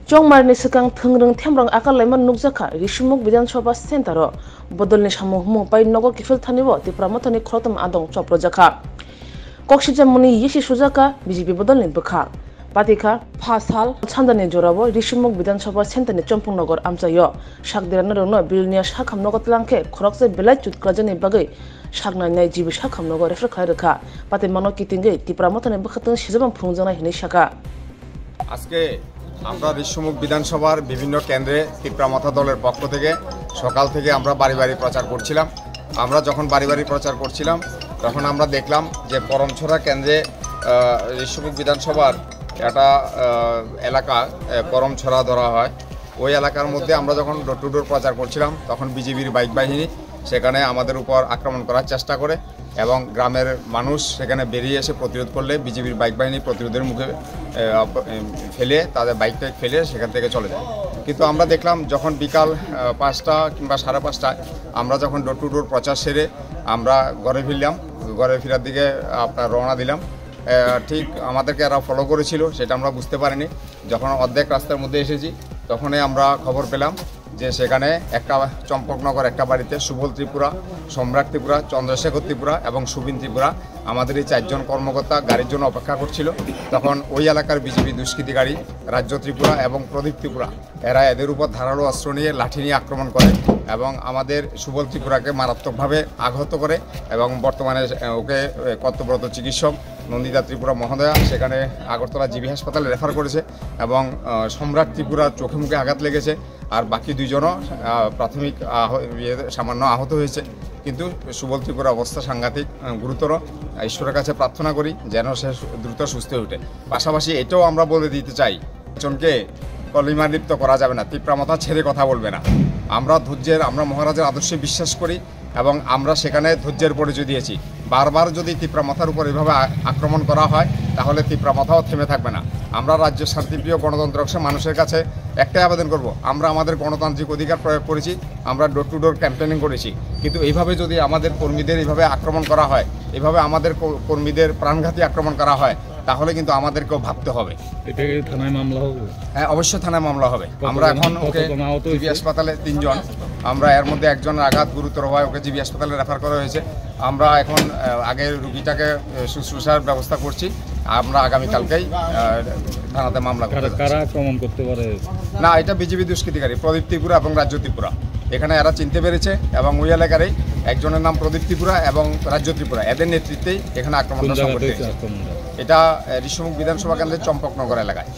Chongmarni sekang thengreng themrang akalaiman nukjaka Rishimuk Vidansabha Centre bodolni samuhmu pai nogo kifil thanibo tipramathani khrotam adong choprojaka Koksijamuni yeshi sujaka BJP bodolni bukha Patika Phasal Chandani Jorabo Rishimuk Vidansabha Centre ni Chompungnagar amchayo Shakdirana rono bilnia shakhamnogo tlangke khorokse belai chutkrajani bagai Shagnai jibi shakhamnogo refer khairaka Pate mano kitinge tipramathani bukhatun shizabam phungjana hini shaka আজকে আমরা ঋষিমুখ বিধানসভার বিভিন্ন কেন্দ্রে তিপ্রামাথা দলের পক্ষ থেকে সকাল থেকে আমরা বাড়ি বাড়ি প্রচার করছিলাম। আমরা যখন বাড়ি বাড়ি প্রচার করছিলাম তখন আমরা দেখলাম যে করমছড়া কেন্দ্রে ঋষিমুখ বিধানসভার একটা এলাকা করমছড়া ধরা হয়। ওই এলাকার মধ্যে আমরা যখন ডোর টু ডোর প্রচার করছিলাম তখন বিজেপির বাইক বাহিনী সেখানে আমাদের উপর আক্রমণ করার চেষ্টা করে এবং গ্রামের মানুষ সেখানে বেরিয়ে এসে প্রতিরোধ করলে বিজেপির বাইক বাহিনী প্রতিরোধের মুখে ফেলে তাদের বাইকটা ফেলে সেখান থেকে চলে যায়। কিন্তু আমরা দেখলাম যখন বিকাল ৫টা কিংবা ৫:৩০টায় আমরা যখন ডোর টু ডোর প্রচার সেরে আমরা ঘরে ফিরলাম, ঘরে ফেরার দিকে আপনার রওনা দিলাম। ঠিক আমাদেরকে এরা ফলো করেছিল সেটা আমরা বুঝতে পারিনি। যখন অর্ধেক রাস্তার মধ্যে এসেছি তখনই আমরা খবর পেলাম যে সেখানে একটা চম্পকনগর একটা বাড়িতে সুবল ত্রিপুরা, সম্রাট ত্রিপুরা, চন্দ্রশেখর ত্রিপুরা এবং সুবিন ত্রিপুরা আমাদের এই 4জন কর্মকর্তা গাড়ির জন্য অপেক্ষা করছিল। তখন ওই এলাকার বিজেপি দুষ্কৃতিকারী রাজ্য ত্রিপুরা এবং প্রদীপ ত্রিপুরা এরা এদের উপর ধারালো অস্ত্র নিয়ে লাঠি নিয়ে আক্রমণ করে এবং আমাদের সুবল ত্রিপুরাকে মারাত্মকভাবে আঘাত করে এবং বর্তমানে ওকে কর্তব্যরত চিকিৎসক নন্দিতা ত্রিপুরা মহোদয়া সেখানে আগরতলা জিবি হাসপাতালে রেফার করেছে এবং সম্রাট ত্রিপুরার চোখে মুখে আঘাত লেগেছে আর বাকি দুইজনও প্রাথমিক সামান্য আহত হয়েছে। কিন্তু সুবল ত্রিপুরার অবস্থা সাংঘাতিক গুরুতর। ঈশ্বরের কাছে প্রার্থনা করি যেন সে দ্রুত সুস্থ হয়ে ওঠে। পাশাপাশি এটাও আমরা বলে দিতে চাই একজনকে কলিমা লিপ্ত করা যাবে না, তিপ্রামাথা ছেড়ে কথা বলবে না। আমরা মহারাজের আদর্শে বিশ্বাস করি এবং আমরা সেখানে ধৈর্যের পরিচয় দিয়েছি। বারবার যদি তিপ্রামাথার উপর এভাবে আক্রমণ করা হয় তাহলে তিপ্রামাথাও থেমে থাকবে না। আমরা রাজ্যের শান্তিপ্রিয় গণতন্ত্র মানুষের কাছে একটাই আবেদন করব, আমরা আমাদের গণতান্ত্রিক অধিকার প্রয়োগ করেছি, আমরা ডোর টু ডোর ক্যাম্পেনিং করেছি, কিন্তু এইভাবে যদি আমাদের কর্মীদের এইভাবে আক্রমণ করা হয়, এইভাবে আমাদের কর্মীদের প্রাণঘাতী আক্রমণ করা হয় তাহলে কিন্তু আমাদেরকেও ভাবতে হবে। এটা কি থানায় মামলা হবে? হ্যাঁ, অবশ্যই থানায় মামলা হবে। আমরা এখন ওকে জিবি হাসপাতালে 3 জন, আমরা এর মধ্যে একজনের আঘাত গুরুতর হয়, ওকে জিবি হাসপাতালে রেফার করা হয়েছে। আমরা এখন আগে রুগীটাকে শুশ্রূষার ব্যবস্থা করছি। আমরা আগামীকালকেই থানাতে মামলা করব। কারা আক্রমণ করতে পারে? না, এটা বিজেপি দুষ্কৃতিকারী প্রদীপ ত্রিপুরা এবং রাজ্য ত্রিপুরা। এখানে এরা চিনতে পেরেছে এবং ওই এলাকারই একজনের নাম প্রদীপ ত্রিপুরা এবং রাজ্য ত্রিপুরা, এদের নেতৃত্বেই এখানে আক্রমণটা সংঘটিত হয়েছে। এটা ঋষিমুখ বিধানসভা কেন্দ্রের চম্পকনগর এলাকায়।